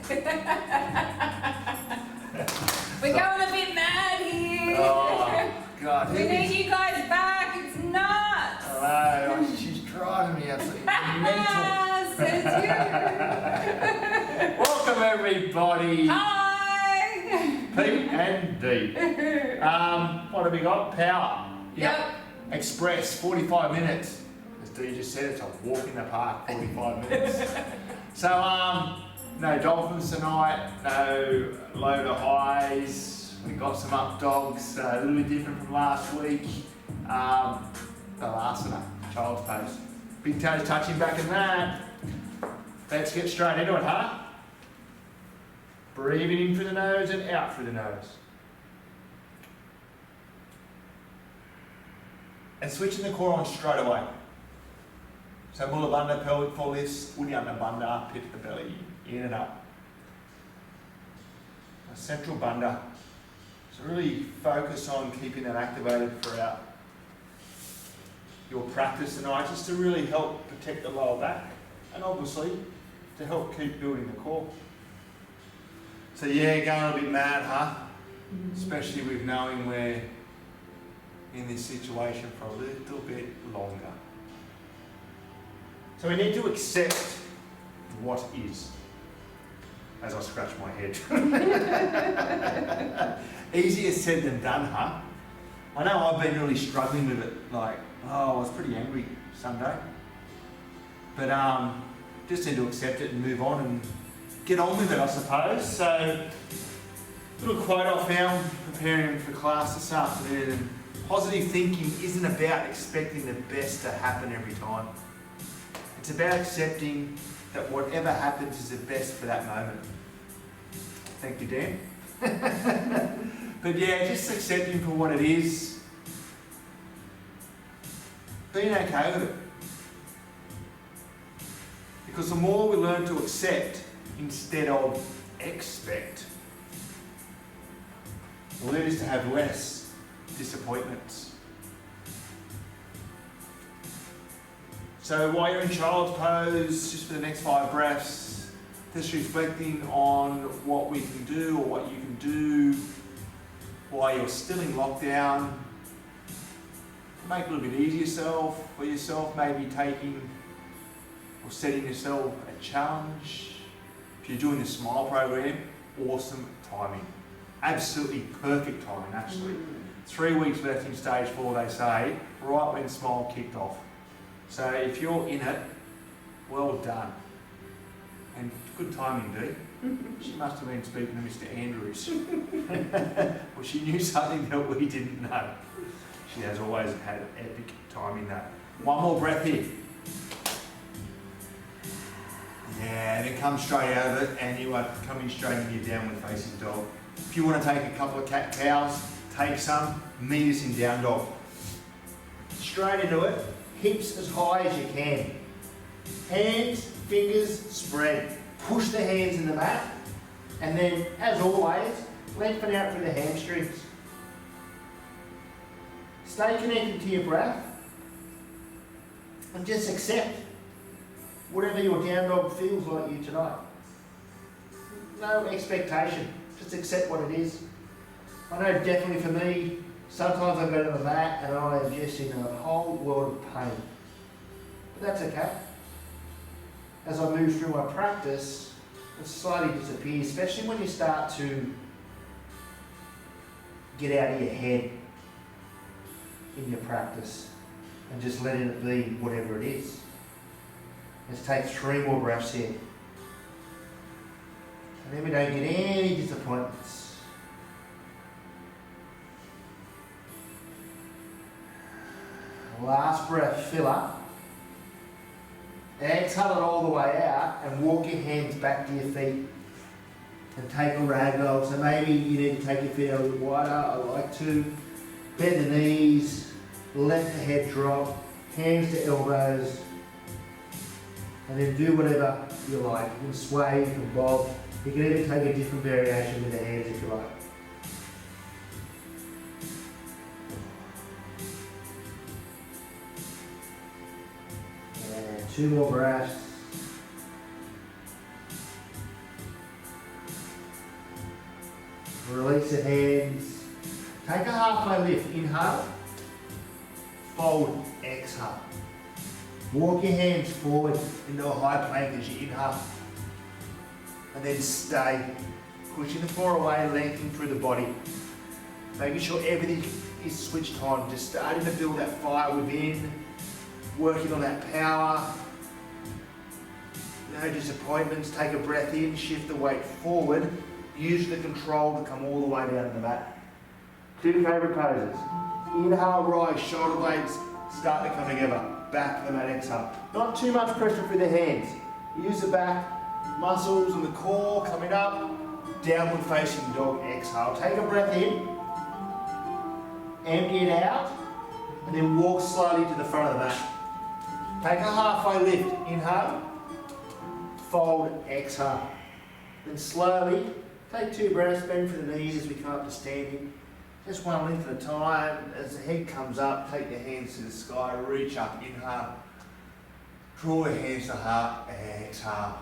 We're going a bit mad here. Oh, God. We need you guys back. It's nuts. Hello. She's driving me absolutely mental. Says you. Welcome, everybody. Hi. Pete and Dee. What have we got? Power. Yep. Express, 45 minutes. As Dee just said, it's a walk in the park, 45 minutes. So, no dolphins tonight, no low to highs. We got some up dogs, a little bit different from last week. Balasana, child's pose. Big toes touching back in that. Let's get straight into it, huh? Breathing in through the nose and out through the nose. And switching the core on straight away. So Mula Bandha, pelvic floor lifts, Uddiyana Bandha, pit the belly, in and up. A central bandha. So really focus on keeping that activated throughout your practice tonight, just to really help protect the lower back, and obviously to help keep building the core. So yeah, going a bit mad, huh? Especially with knowing we're in this situation for a little bit longer. So we need to accept what is, as I scratch my head. Easier said than done, huh? I know I've been really struggling with it, like, I was pretty angry Sunday. But just need to accept it and move on and get on with it, I suppose. So, little quote I found preparing for class this afternoon. Positive thinking isn't about expecting the best to happen every time. It's about accepting that whatever happens is the best for that moment. Thank you, Dan. But yeah, just accepting for what it is. Being okay with it. Because the more we learn to accept instead of expect, will lead us to have less disappointments. So while you're in child's pose, just for the next 5 breaths, just reflecting on what we can do or what you can do while you're still in lockdown. Make it a little bit easier for yourself, maybe taking or setting yourself a challenge. If you're doing the SMILE program, awesome timing. Absolutely perfect timing, actually. 3 weeks left in stage 4, they say, right when SMILE kicked off. So if you're in it, well done. And good timing, Dee. She must have been speaking to Mr. Andrews. Well, she knew something that we didn't know. She has always had epic timing though. One more breath here. Yeah, and then come straight out of it, and you are coming straight into your downward facing dog. If you want to take a couple of cat cows, take some, meet us in down dog. Straight into it, hips as high as you can. Hands, fingers, spread. Push the hands in the mat, and then, as always, lengthen out through the hamstrings. Stay connected to your breath, and just accept whatever your down dog feels like you tonight. No expectation, just accept what it is. I know definitely for me, sometimes I go to the mat and I am just in a whole world of pain. But that's okay. As I move through my practice, it slowly disappears, especially when you start to get out of your head in your practice and just letting it be whatever it is. Let's take 3 more breaths here. And then we don't get any disappointments. Last breath, fill up. Exhale it all the way out and walk your hands back to your feet. And take a ragdoll. So maybe you need to take your feet a little bit wider. I like to. Bend the knees, let the head drop, hands to elbows. And then do whatever you like. You can sway, you can bob. You can even take a different variation with the hands if you like. And 2 more breaths. Release the hands. Take a halfway lift. Inhale. Fold. Exhale. Walk your hands forward into a high plank as you inhale. And then stay. Pushing the floor away, lengthening through the body. Making sure everything is switched on. Just starting to build that fire within. Working on that power. No disappointments. Take a breath in, shift the weight forward. Use the control to come all the way down to the mat. Two favourite poses. Inhale, rise, shoulder blades start to come together. Back to the mat, exhale. Not too much pressure through the hands. Use the back muscles and the core coming up. Downward facing dog, exhale. Take a breath in. Empty it out. And then walk slowly to the front of the mat. Take a halfway lift. Inhale. Fold, exhale. Then slowly take 2 breaths, bend for the knees as we come up to standing. Just one length at a time. As the head comes up, take your hands to the sky, reach up, inhale. Draw your hands to heart, exhale.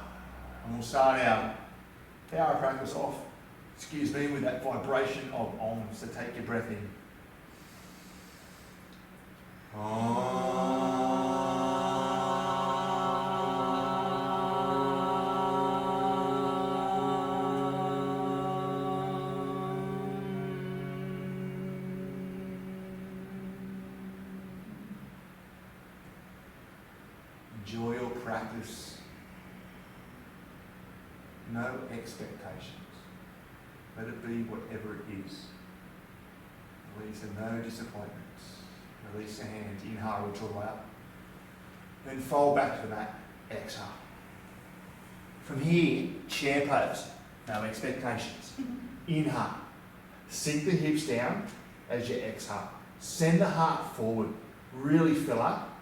And we'll start our power practice off, with that vibration of Om. So take your breath in. Om. Enjoy your practice. No expectations. Let it be whatever it is. Release the no disappointments. Release the hands. Inhale, reach all the way up. Then fold back to the mat. Exhale. From here, chair pose. No expectations. Inhale. Sink the hips down as you exhale. Send the heart forward. Really fill up.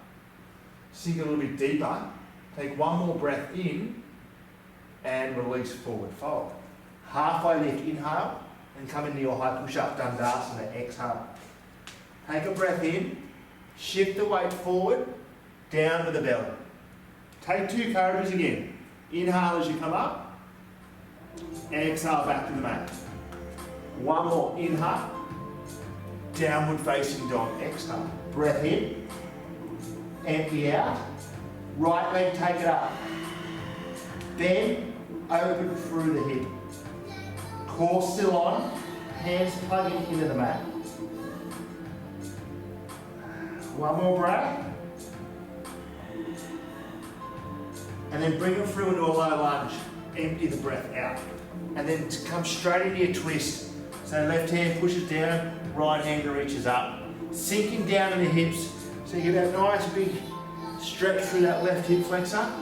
Sink a little bit deeper. Take one more breath in and release forward fold. Halfway lift, inhale, and come into your high push-up, Dandasana, exhale. Take a breath in, shift the weight forward, down to the belly. Take 2 cobras again. Inhale as you come up, exhale back to the mat. One more, inhale, downward facing dog, exhale. Breath in, empty out, right leg take it up. Then open through the hip. Core still on, hands plugging into the mat. One more breath. And then bring it through into a low lunge. Empty the breath out. And then come straight into your twist. So left hand pushes down, right hand reaches up. Sinking down in the hips. So you get that nice big stretch through that left hip flexor.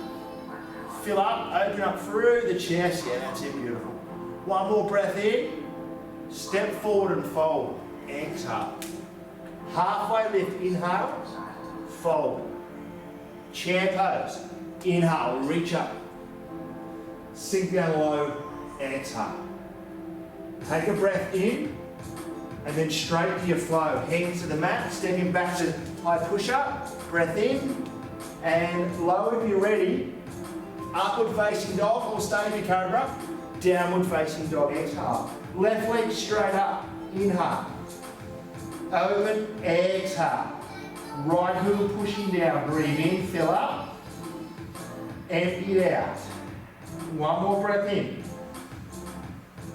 Fill up, open up through the chest. Yeah, that's it, beautiful. One more breath in. Step forward and fold. Exhale. Halfway lift, inhale. Fold. Chair pose. Inhale, reach up. Sink down low, exhale. Take a breath in. And then straight to your flow. Hands to the mat, stepping back to high push-up. Breath in. And low if you're ready. Upward facing dog or stay cobra. Downward facing dog, exhale. Left leg straight up, inhale. Open, exhale. Right heel pushing down, breathe in, fill up. Empty it out. One more breath in.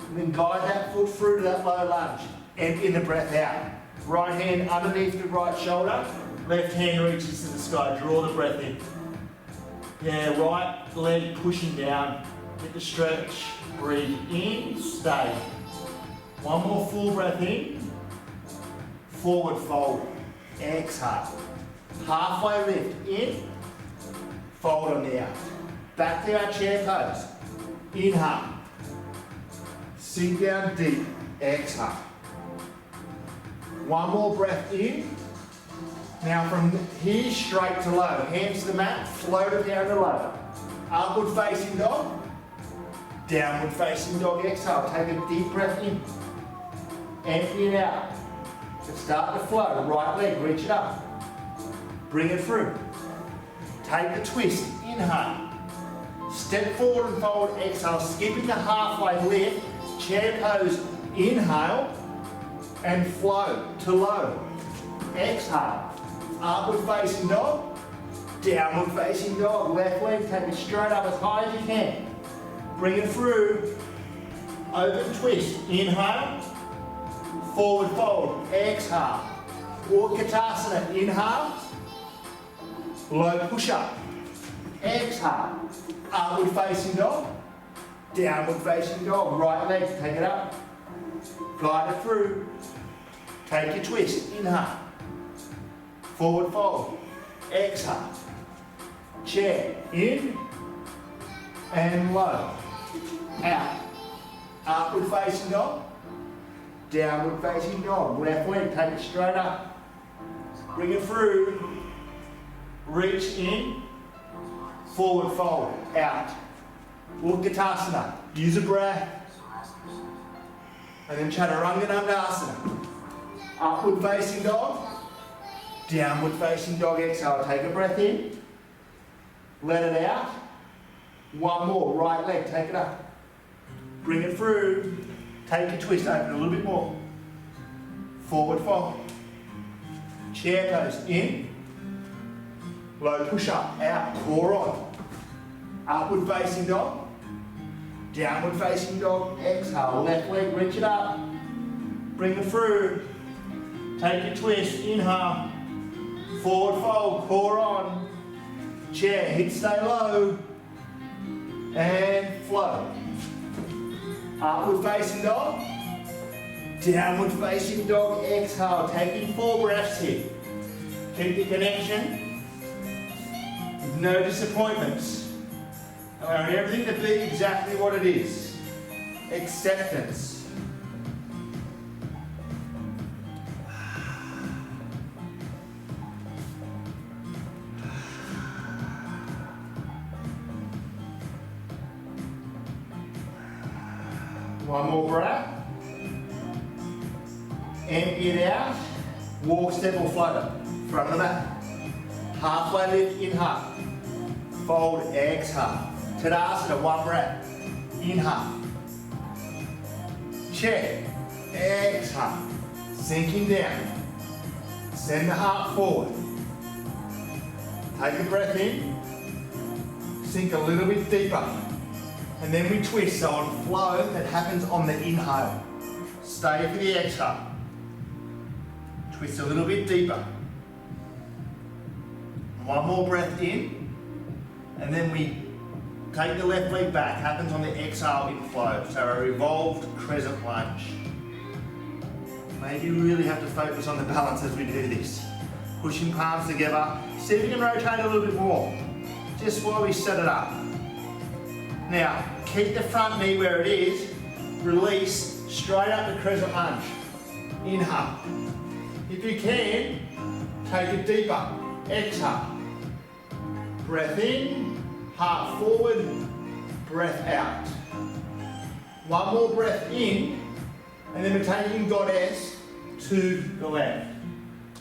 And then guide that foot through to that low lunge. Empty the breath out. Right hand underneath the right shoulder. Left hand reaches to the sky, draw the breath in. Yeah, right leg pushing down. Get the stretch. Breathe in, stay. One more full breath in. Forward fold. Exhale. Halfway lift in. Fold on the out. Back to our chair pose. Inhale. Sink down deep. Exhale. One more breath in. Now from here straight to low. Hands to the mat. Float it down to low. Upward facing dog. Downward facing dog, exhale. Take a deep breath in. Empty it out. Start to flow. Right leg, reach it up. Bring it through. Take the twist. Inhale. Step forward and fold. Exhale. Skipping the halfway lift. Chair pose. Inhale and flow to low. Exhale. Upward facing dog. Downward facing dog. Left leg, take it straight up as high as you can. Bring it through. Open twist. Inhale. Forward fold. Exhale. Utkatasana. Inhale. Low push up. Exhale. Upward facing dog. Downward facing dog. Right leg, take it up. Glide it through. Take your twist. Inhale. Forward fold. Exhale. Chair. In. And low. Out. Upward facing dog. Downward facing dog. Left leg, take it straight up. Bring it through. Reach in. Forward fold. Out. Utkatasana. Use a breath. And then Chaturanga Dandasana. Upward facing dog. Downward facing dog. Exhale. Take a breath in. Let it out. One more. Right leg. Take it up. Bring it through. Take your twist. Open a little bit more. Forward fold. Chair pose. In. Low push up. Out. Core on. Upward facing dog. Downward facing dog. Exhale. Left leg. Reach it up. Bring it through. Take your twist. Inhale. Forward fold. Core on. Chair. Hip stay low. And flow. Upward facing dog. Downward facing dog. Exhale. Taking 4 breaths here. Keep the connection. No disappointments. Allowing everything to be exactly what it is. Acceptance. One more breath. Empty it out. Walk, step or flutter. Front of the mat. Halfway lift, inhale. Fold, exhale. Tadasana, 1 breath. Inhale. Check. Exhale. Sinking down. Send the heart forward. Take a breath in. Sink a little bit deeper. And then we twist, so on flow that happens on the inhale. Stay for the exhale. Twist a little bit deeper. One more breath in. And then we take the left leg back. Happens on the exhale in flow. So a revolved crescent lunge. Maybe you really have to focus on the balance as we do this. Pushing palms together. See if you can rotate a little bit more. Just while we set it up. Now, keep the front knee where it is. Release, straight up the crescent lunge. Inhale. If you can, take it deeper. Exhale. Breath in, heart forward, breath out. One more breath in, and then we're taking goddess to the left.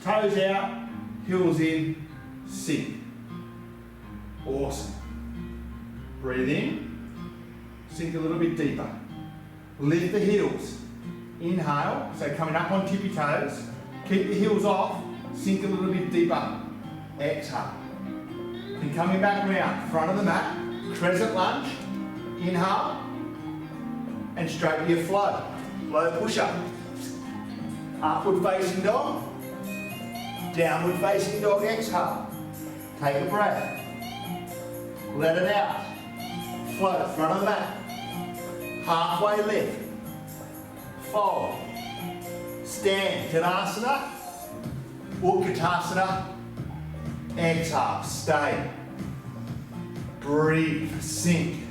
Toes out, heels in, sink. Awesome. Breathe in. Sink a little bit deeper. Lift the heels. Inhale, so coming up on tippy toes. Keep the heels off. Sink a little bit deeper. Exhale. And coming back around, front of the mat. Crescent lunge. Inhale. And straighten your flow. Low push up. Upward facing dog. Downward facing dog. Exhale. Take a breath. Let it out. Float, front of the mat. Halfway lift. Fold. Stand, Tadasana. Utkatasana. Exhale, stay. Breathe, sink.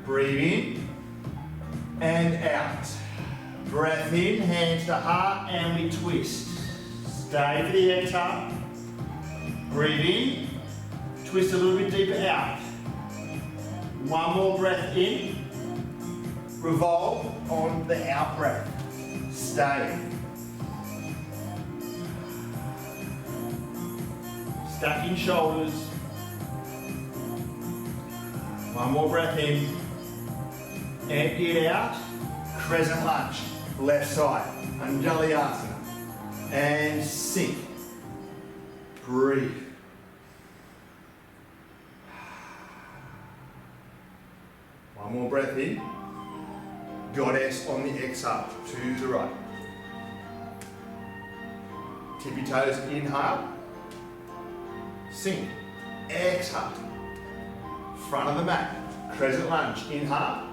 Breathe in and out. Breath in, hands to heart, and we twist. Stay for the exhale. Breathe in. Twist a little bit deeper out. One more breath in. Revolve on the out breath. Stay. Stacking shoulders. One more breath in. Empty it out. crescent lunge, left side, Anjalayasana, and sink. Breathe. One more breath in. Goddess on the exhale, to the right. Tippy toes, inhale. Sink. Exhale. Front of the mat. Crescent lunge. Inhale.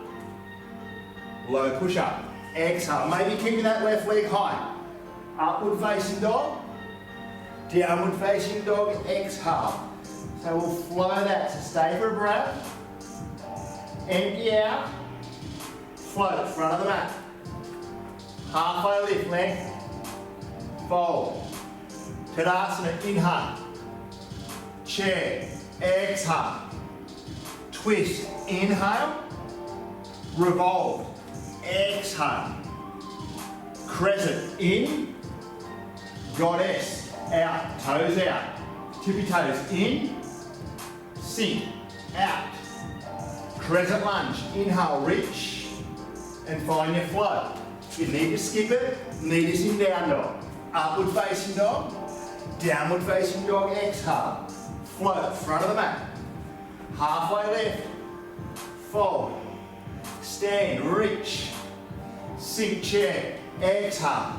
Low push up. Exhale. Maybe keeping that left leg high. Upward facing dog. Downward facing dog. Exhale. So we'll flow that. So stay for a breath. Empty out. Float. Front of the mat. Halfway lift. Length. Fold. Tadasana. Inhale. Chair. Exhale. Twist. Inhale. Revolve. Exhale. Crescent. In. Goddess. Out. Toes out. Tippy toes. In. Sink. Out. Crescent lunge. Inhale. Reach. And find your flow. If you need to skip it, knee is in down dog. Upward facing dog. Downward facing dog. Exhale. Float. Front of the mat. Halfway left. Fold. Stand. Reach. Sink chair. Exhale.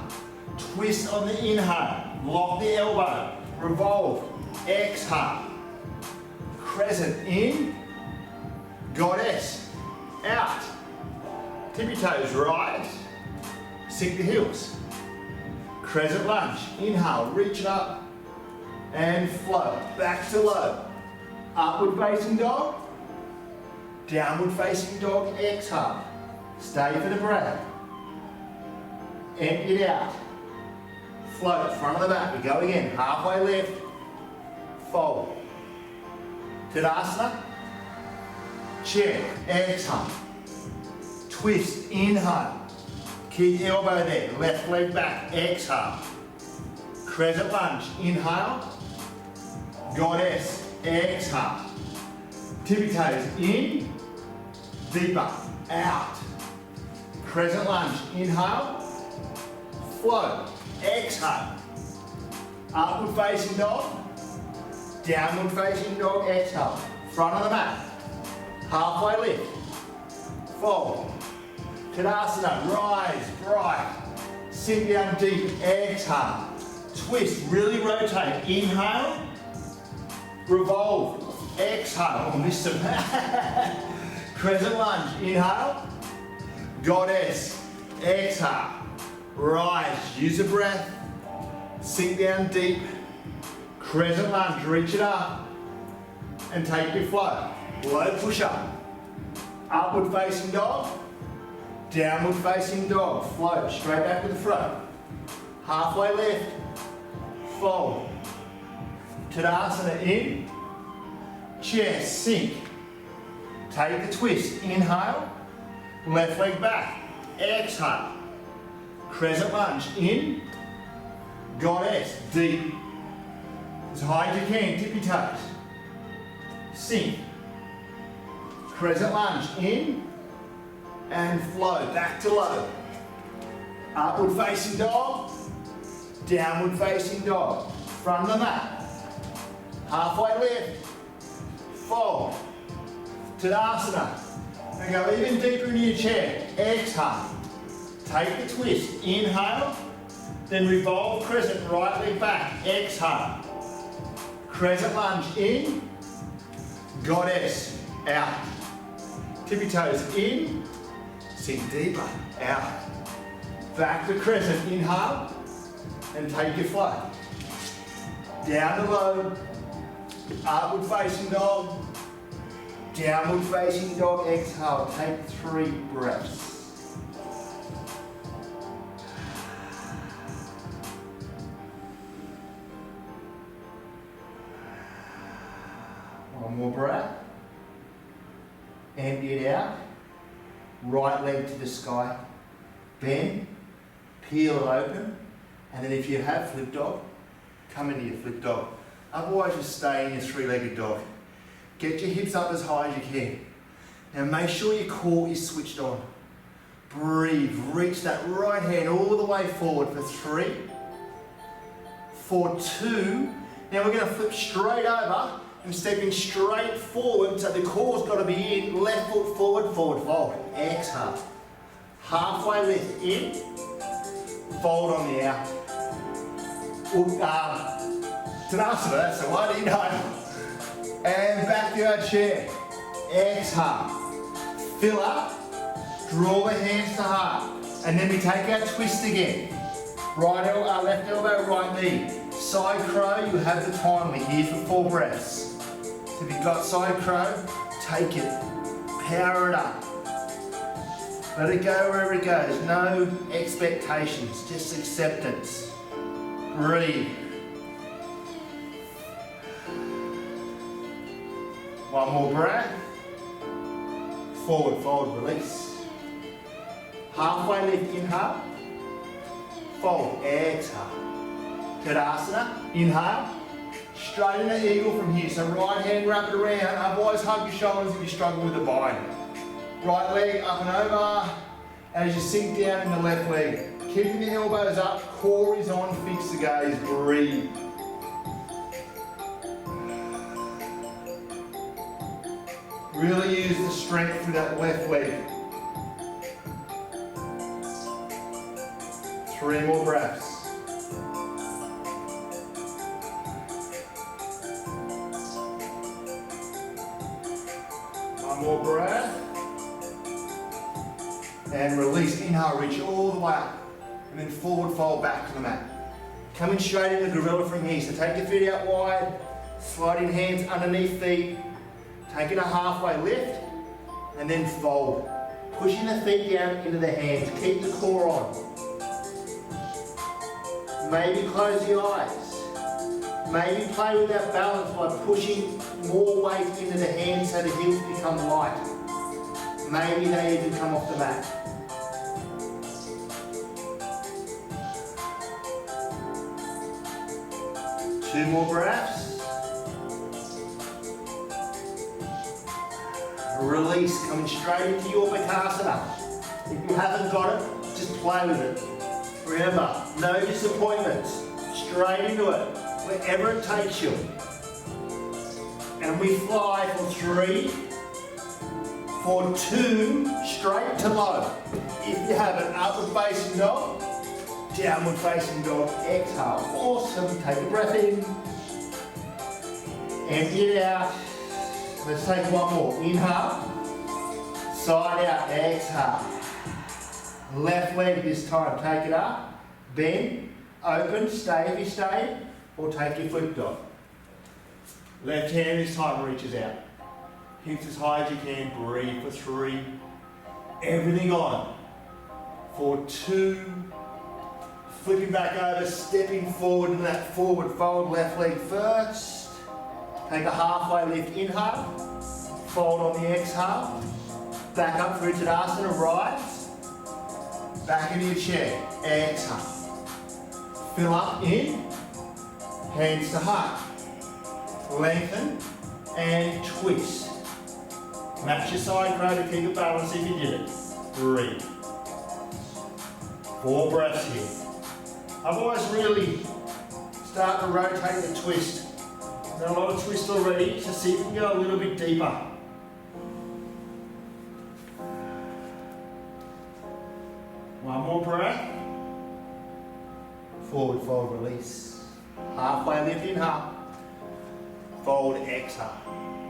Twist on the inhale. Lock the elbow. Revolve. Exhale. Crescent. In. Goddess. Out. Tippy toes right. Sink the heels. Crescent lunge. Inhale. Reach it up. And float. Back to low. Upward facing dog. Downward facing dog. Exhale. Stay for the breath. Empty it out. Float. Front of the mat. We go again. Halfway left. Fold. Tadasana. Chair. Exhale. Twist. Inhale. Keep the elbow there. Left leg back. Exhale. Crescent lunge. Inhale. Goddess. Exhale. Tippy toes in. Deeper. Out. Crescent lunge. Inhale. Float. Exhale. Upward facing dog. Downward facing dog. Exhale. Front of the mat. Halfway lift. Fold. Tadasana. Rise. Bright. Sink down deep. Exhale. Twist. Really rotate. Inhale. Revolve. Exhale. Oh, missed some. Crescent lunge. Inhale. Goddess. Exhale. Rise. Use a breath. Sink down deep. Crescent lunge. Reach it up. And take your flow. Low push up. Upward facing dog. Downward facing dog. Float. Straight back to the front. Halfway left. Fold. Tadasana in. Chair. Sink. Take the twist. Inhale. Left leg back. Exhale. Crescent lunge. In. Goddess. Deep. As high as you can. Tippy toes. Sink. Crescent lunge. In. And flow. Back to low. Upward facing dog. Downward facing dog. Front of the mat. Halfway left. Fold. Tadasana. And go even deeper into your chair. Exhale. Take the twist. Inhale. Then revolve crescent. Right leg back. Exhale. Crescent lunge in. Goddess. Out. Tippy toes in. Sink deeper. Out. Back to crescent. Inhale. And take your flow. Down to low. Upward facing dog. Downward facing dog. Exhale. Take 3 breaths. One more breath. Empty it out. Right leg to the sky. Bend. Peel it open. And then if you have flip dog, come into your flip dog. Otherwise just stay in your 3-legged dog. Get your hips up as high as you can. Now make sure your core is switched on. Breathe, reach that right hand all the way forward for 3, for 2. Now we're going to flip straight over and stepping straight forward, so the core's got to be in, left foot forward, forward fold. Exhale. Halfway lift in, fold on the out. Tadasana, that's the one, inhale. And back to our chair. Exhale. Fill up. Draw the hands to heart. And then we take our twist again. Left elbow, right knee. Side crow, you have the time. We're here for 4 breaths. So if you've got side crow, take it. Power it up. Let it go wherever it goes. No expectations, just acceptance. Breathe. One more breath. Forward fold, release. Halfway lift, inhale. Fold, exhale. Tadasana, inhale. Straighten the eagle from here. So right hand wrap it around. Otherwise hug your shoulders if you struggle with the bind. Right leg up and over. As you sink down in the left leg. Keeping the elbows up, core is on, fix the gaze, breathe. Really use the strength through that left leg. 3 more breaths. One more breath. And release, inhale, reach all the way up. And then forward fold back to the mat. Coming straight into gorilla from here. So take your feet out wide, sliding hands underneath feet. Taking a halfway lift, and then fold. Pushing the feet down into the hands. Keep the core on. Maybe close your eyes. Maybe play with that balance by pushing more weight into the hands so the heels become light. Maybe they even come off the mat. Two more breaths. Release, coming straight into your Bakasana. If you haven't got it, just play with it. Remember, no disappointments. Straight into it, wherever it takes you. And we fly for 3, for 2, straight to low. If you have an upward facing dog, downward facing dog, exhale. Awesome, take a breath in. Empty it out. Let's take one more. Inhale. Side out. Exhale. Left leg this time. Take it up. Bend. Open. Stay if you stay. Or take your flip dog. Left hand this time reaches out. Hips as high as you can. Breathe for 3. Everything on. For 2. Flipping back over. Stepping forward in that forward fold. Left leg first. Take a halfway lift, inhale, fold on the exhale, back up for Tadasana, rise, back into your chair, exhale. Fill up in, hands to heart, lengthen and twist. Match your side crow to keep it balanced if you did it. Breathe. 4 breaths here. Otherwise really start to rotate the twist. Got a lot of twist already, so see if you can go a little bit deeper. One more breath. Forward fold, release. Halfway lift, inhale. Fold, exhale.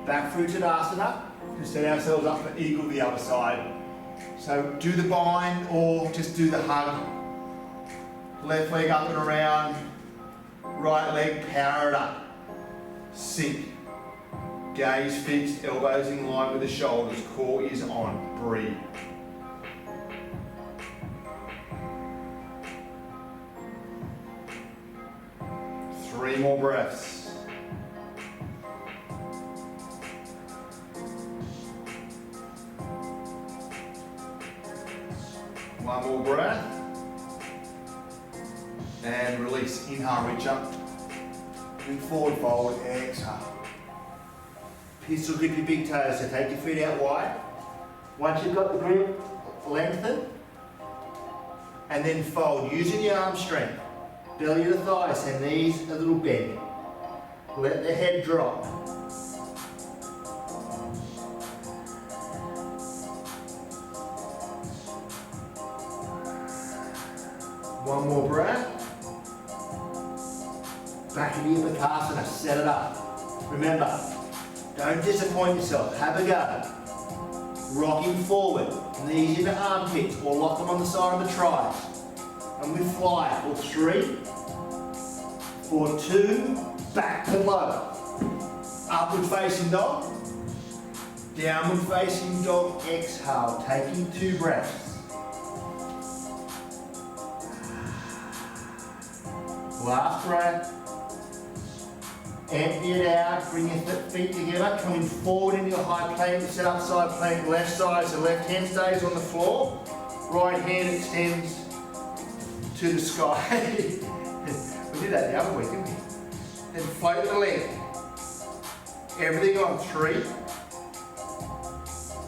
Back through Tadasana. Just set ourselves up for eagle the other side. So do the bind or just do the hug. Left leg up and around. Right leg, power it up. Sink. Gaze fixed, elbows in line with the shoulders. Core is on. Breathe. Three more breaths. One more breath. And release. Inhale, reach up. And forward fold, exhale. Pistol grip your big toes, so take your feet out wide. Once you've got the grip, lengthen and then fold, using your arm strength. Belly to thighs and knees a little bend. Let the head drop. One more breath. Back into your Bakasana, set it up. Remember, don't disappoint yourself, have a go. Rocking forward, knees into armpits or lock them on the side of the thighs. And we fly for 3, for 2, back to low. Upward facing dog, downward facing dog, exhale, taking 2 breaths. Last breath. Empty it out, bring your feet together, coming forward into your high plank, set up side plank, left side, so left hand stays on the floor, right hand extends to the sky. We did that the other week, didn't we? Then float the leg. Everything on 3,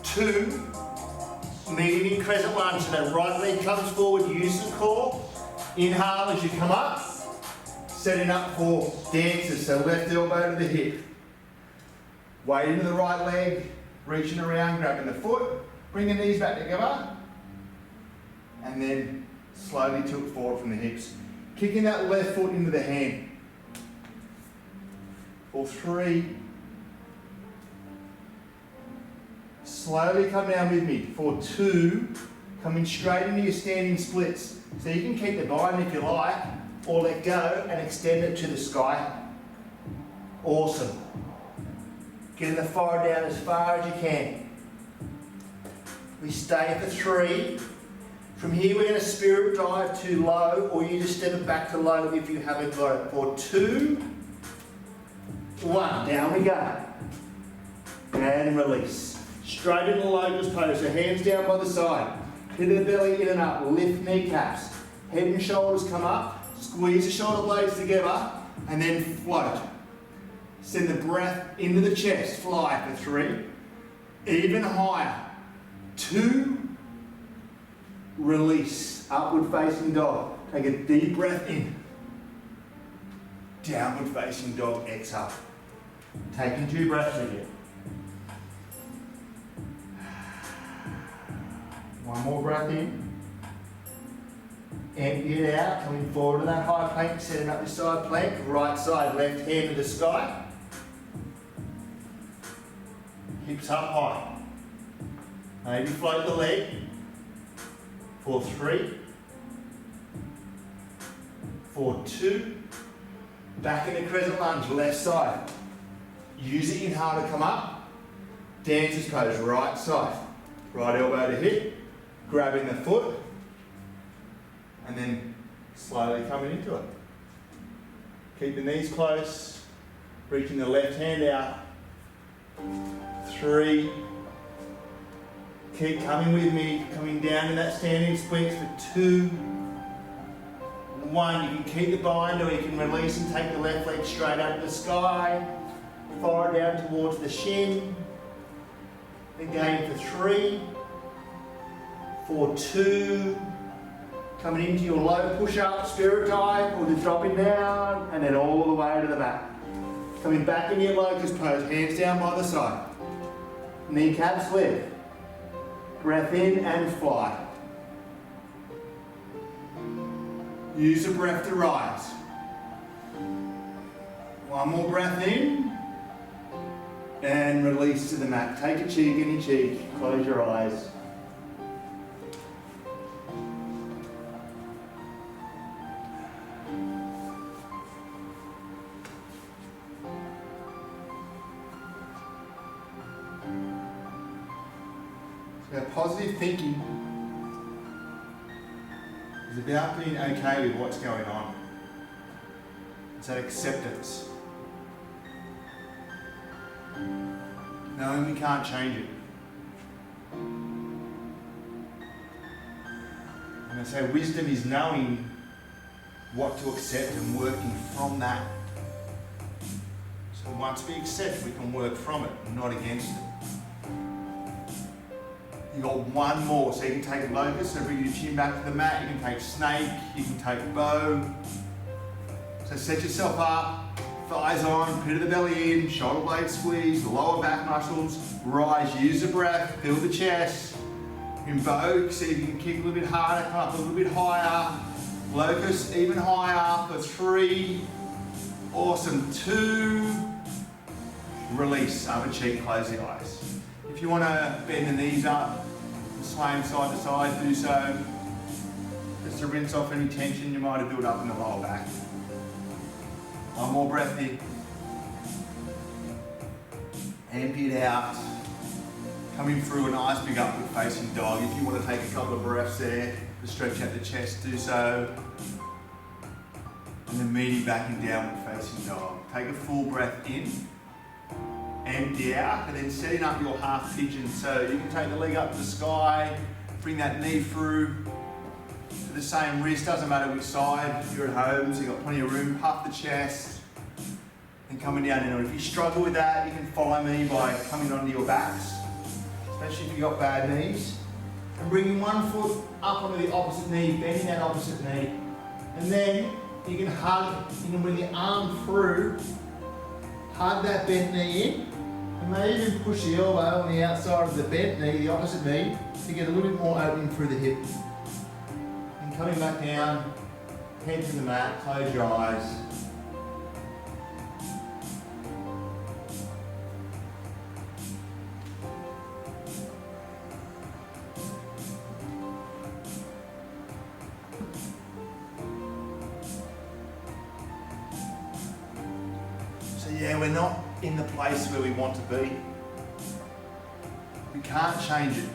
2, medium in crescent lunge, so that right leg comes forward, use the core, inhale as you come up. Setting up for dancers, so left elbow to the hip. Weight into the right leg, reaching around, grabbing the foot, bring the knees back together, and then slowly tilt forward from the hips. Kicking that left foot into the hand. For 3. Slowly come down with me. For 2, coming straight into your standing splits. So you can keep the bind if you like, or let go and extend it to the sky. Awesome. Getting the forehead down as far as you can. We stay for 3. From here we're going to spirit dive to low, or you just step it back to low if you haven't got it. For 2, 1, down we go. And release. Straight into lotus pose, so hands down by the side. Pit of the belly in and up, lift kneecaps. Head and shoulders come up. Squeeze the shoulder blades together and then float. Send the breath into the chest. Fly for 3. Even higher. 2. Release. Upward facing dog. Take a deep breath in. Downward facing dog. Exhale. Taking 2 breaths again. One more breath in. Empty it out, coming forward to that high plank, setting up your side plank, right side, left hand to the sky. Hips up high. Maybe float the leg. For 3. For 2. Back in the crescent lunge, left side. Use the inhale to come up. Dancer's pose, right side. Right elbow to hip, grabbing the foot. And then slowly coming into it. Keep the knees close, reaching the left hand out. 3. Keep coming with me, coming down in that standing splits for 2. 1, you can keep the bind or you can release and take the left leg straight up to the sky. Forehead down towards the shin. Again for 3. For 2. Coming into your low push-up, spirit dive, or just dropping down, and then all the way to the back. Coming back in your locust pose, hands down by the side. Kneecaps lift. Breath in and fly. Use the breath to rise. One more breath in, and release to the mat. Take a cheek in your cheek, close your eyes. Now, positive thinking is about being okay with what's going on. It's that acceptance. Knowing we can't change it. And I say wisdom is knowing what to accept and working from that. So once we accept, we can work from it, not against it. You've got one more, so you can take locust, so bring your chin back to the mat, you can take snake, you can take bow. So set yourself up, thighs on, pit of the belly in, shoulder blade squeeze, lower back muscles, rise, use the breath, fill the chest. In bow, see if you can kick a little bit harder, come up a little bit higher. Locust, even higher for 3. Awesome, 2. Release, upper cheek, close the eyes. If you want to bend the knees up, sway them side to side, do so. Just to rinse off any tension you might have built up in the lower back. One more breath here. Empty it out. Coming through a nice big upward facing dog. If you want to take a couple of breaths there to stretch out the chest, do so. And then meeting back in downward facing dog. Take a full breath in. Empty out, and then setting up your half pigeon. So you can take the leg up to the sky, bring that knee through to the same wrist, doesn't matter which side. You're at home, so you've got plenty of room. Puff the chest, and coming down in. If you struggle with that, you can follow me by coming onto your backs, especially if you've got bad knees. And bringing one foot up onto the opposite knee, bending that opposite knee. And then you can hug, you can bring the arm through, hug that bent knee in. And maybe even push the elbow on the outside of the bent knee, the opposite knee, to get a little bit more opening through the hip. And coming back down, head to the mat, close your eyes. So yeah, we're not in the place where we want to be. We can't change it.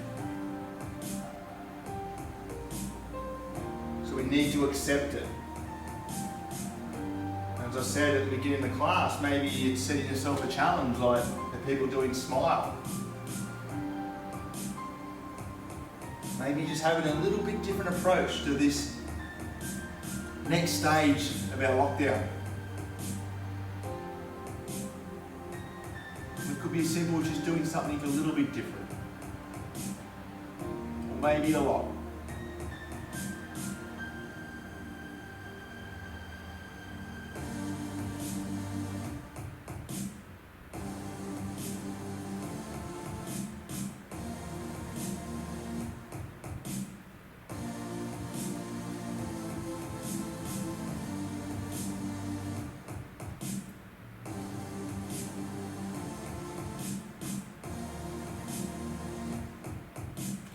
So we need to accept it. As I said at the beginning of the class, maybe it's setting yourself a challenge like the people doing Smile. Maybe just having a little bit different approach to this next stage of our lockdown. It could be as simple as just doing something a little bit different. Or maybe a lot.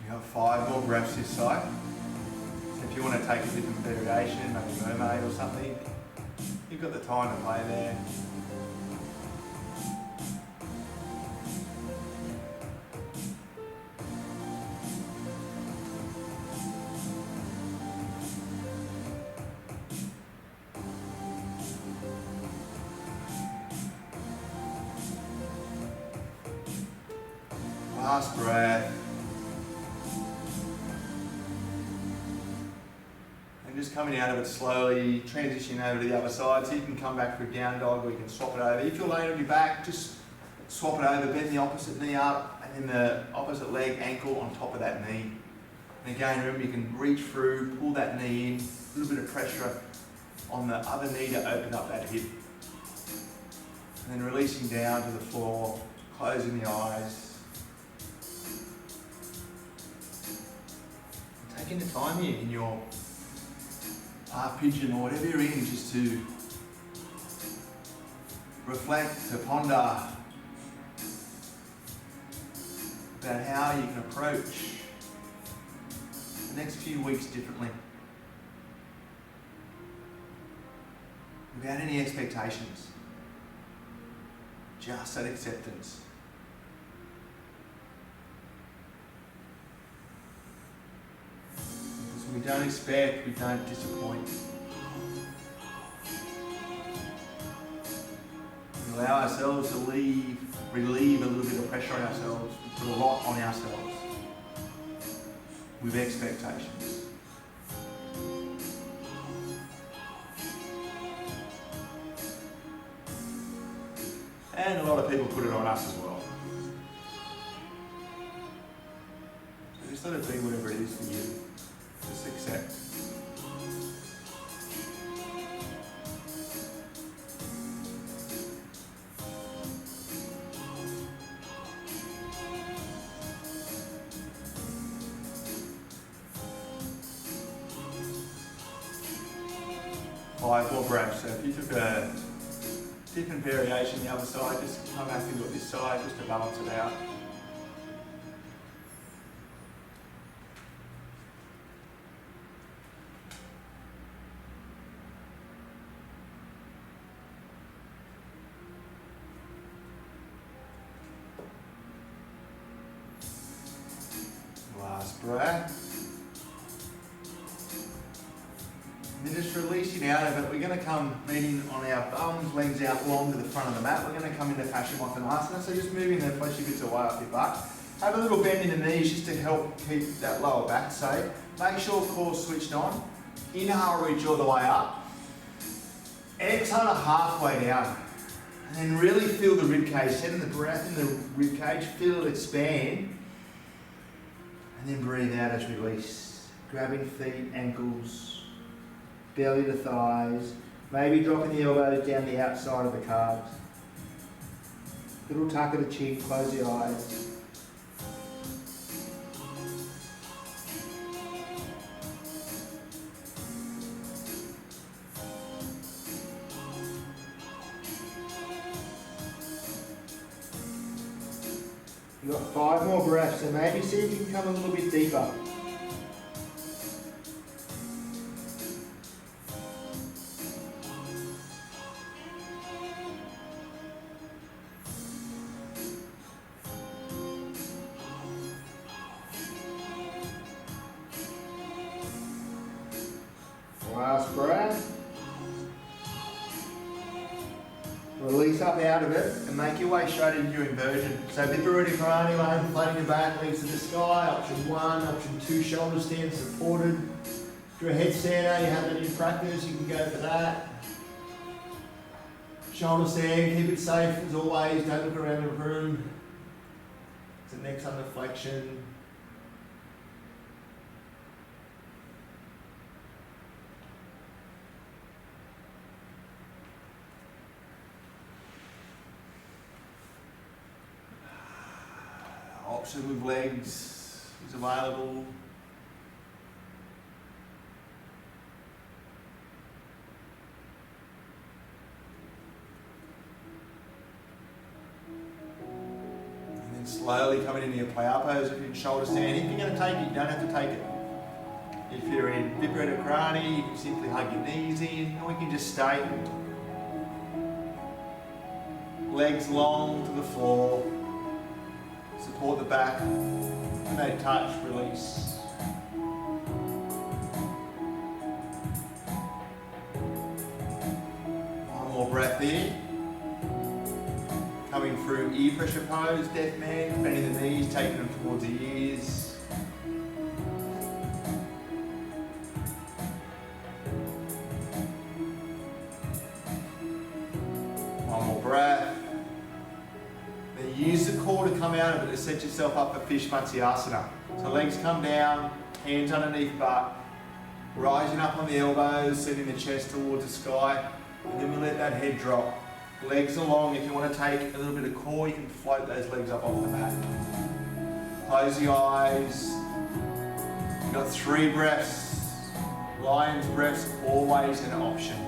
You have 5 more breaths this side. So if you want to take a different variation, maybe mermaid or something, you've got the time to play there. Last breath. And just coming out of it slowly, transitioning over to the other side, so you can come back for a down dog or you can swap it over. If you're laying on your back, just swap it over, bend the opposite knee up, and then the opposite leg, ankle on top of that knee. And again, remember you can reach through, pull that knee in, a little bit of pressure on the other knee to open up that hip. And then releasing down to the floor, closing the eyes. Taking the time here in your half pigeon or whatever you're in, just to reflect, to ponder about how you can approach the next few weeks differently, without any expectations, just that acceptance. We don't expect, we don't disappoint. We allow ourselves to relieve a little bit of pressure on ourselves. We put a lot on ourselves with expectations. And a lot of people put it on us as well. just let it be whatever it is for you. Just accept. Five more breaths. So if you took a different variation the other side, just come back and do it this side just to balance it out. Last breath. And then just releasing out of it, we're going to come leaning on our bums, legs out long to the front of the mat. We're going to come into Paschimottanasana, so just moving the fleshy bits away off your butt. Have a little bend in the knees just to help keep that lower back safe. Make sure core's switched on. Inhale, reach all the way up. Exhale halfway down. And then really feel the rib cage. Send the breath in the rib cage, feel it expand. And then breathe out as release. Grabbing feet, ankles, belly to thighs. Maybe dropping the elbows down the outside of the calves. Little tuck of the chin, close the eyes. You've got 5 more breaths, so maybe see if you can come a little bit deeper. Last breath. Release up out of it and make your way straight into your inversion. So Viparita Karani line, floating your back, legs to the sky. Option 1, option 2, shoulder stand supported. If you're a headstander, you have that in practice, you can go for that. Shoulder stand, keep it safe as always, don't look around the room. It's the next under flexion. Option with legs is available. And then slowly coming into your plow pose if you're in shoulder stand. If you're going to take it, you don't have to take it. If you're in Viparita Karani, you can simply hug your knees in, or we can just stay. Legs long to the floor. Support the back, and they touch, release. One more breath here. Coming through ear pressure pose, death man, bending the knees, taking them towards the ears. One more breath. Use the core to come out of it to set yourself up for Fish Matsyasana. So legs come down, hands underneath butt, rising up on the elbows, sending the chest towards the sky, and then we let that head drop. Legs along. If you want to take a little bit of core, you can float those legs up off the mat. Close the eyes. You've got 3 breaths. Lion's breaths, always an option.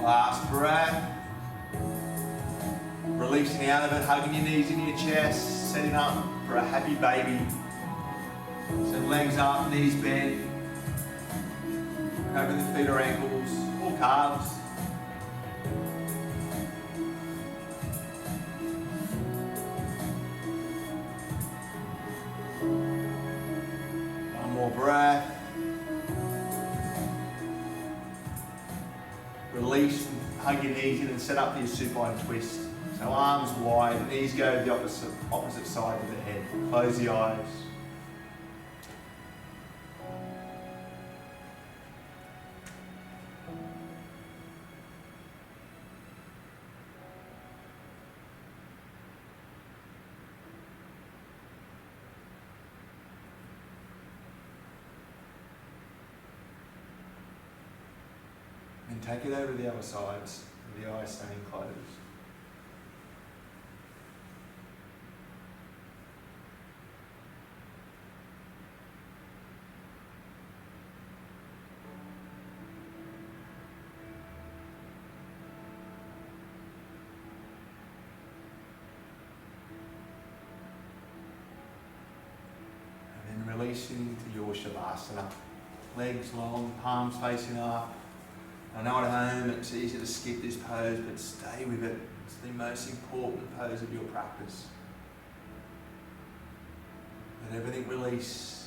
Last breath. Releasing out of it, hugging your knees into your chest, setting up for a happy baby. So legs up, knees bent. Grabbing the feet or ankles or calves. One more breath. Release and hug your knees in and set up for your supine twist. So arms wide, knees go to the opposite side of the head. Close the eyes. And take it over to the other sides, with the eyes staying closed. And then releasing to your Shavasana. Legs long, palms facing up. I know at home it's easy to skip this pose, but stay with it. It's the most important pose of your practice. Let everything release.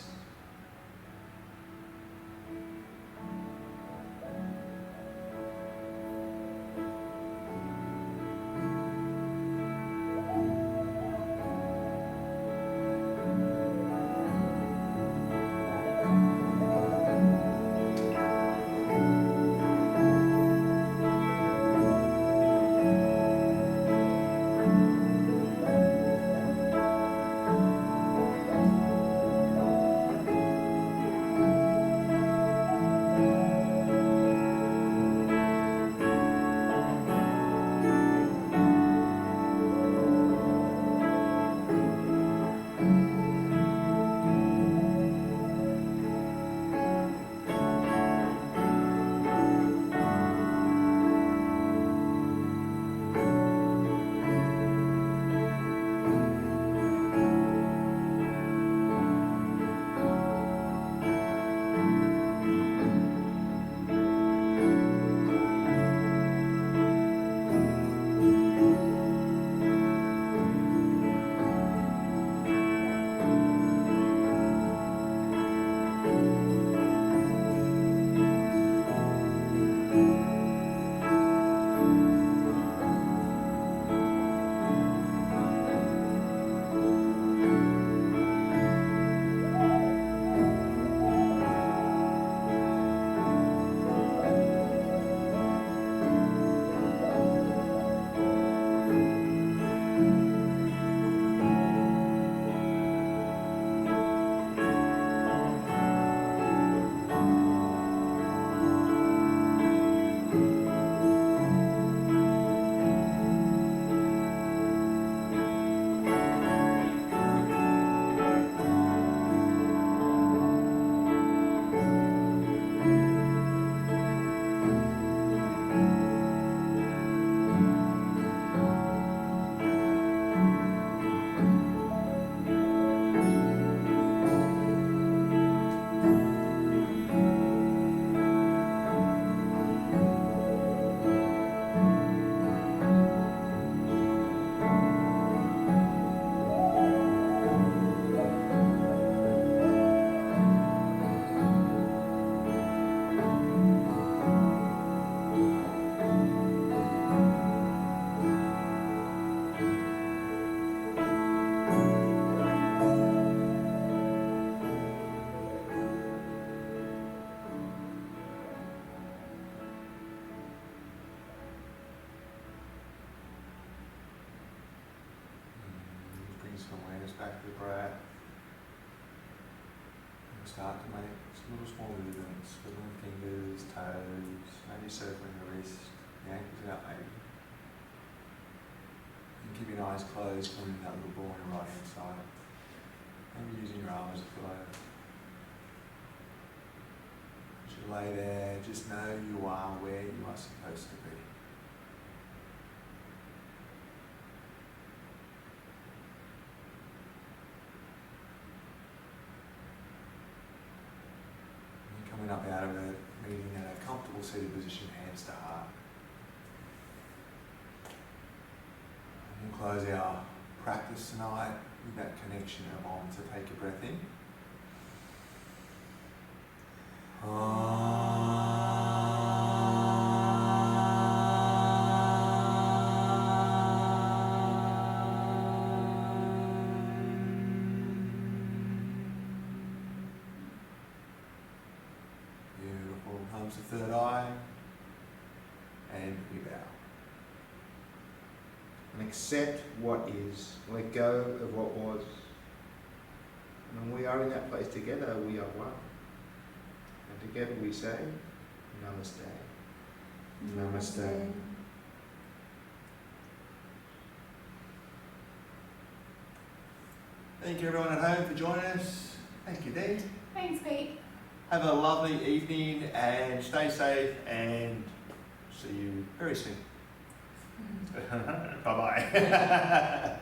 Some awareness back to the breath. And start to make some little small movements, wiggling fingers, toes, maybe circling the wrist, the ankles out maybe. And keep your eyes closed, forming that little ball on your right hand side. Maybe using your arm as a pillow. As you lay there, just know you are where you are supposed to be. Coming up out of it, meeting in a comfortable seated position, hands to heart. And we'll close our practice tonight with that connection of Om. So take a breath in. Beautiful. Comes the third eye. And we bow. And accept what is. Let go of what was. And when we are in that place together, we are one. And together we say, Namaste. Namaste. Thank you everyone at home for joining us. Thank you, Dee. Thanks, Pete. Have a lovely evening and stay safe and see you very soon. Bye-bye.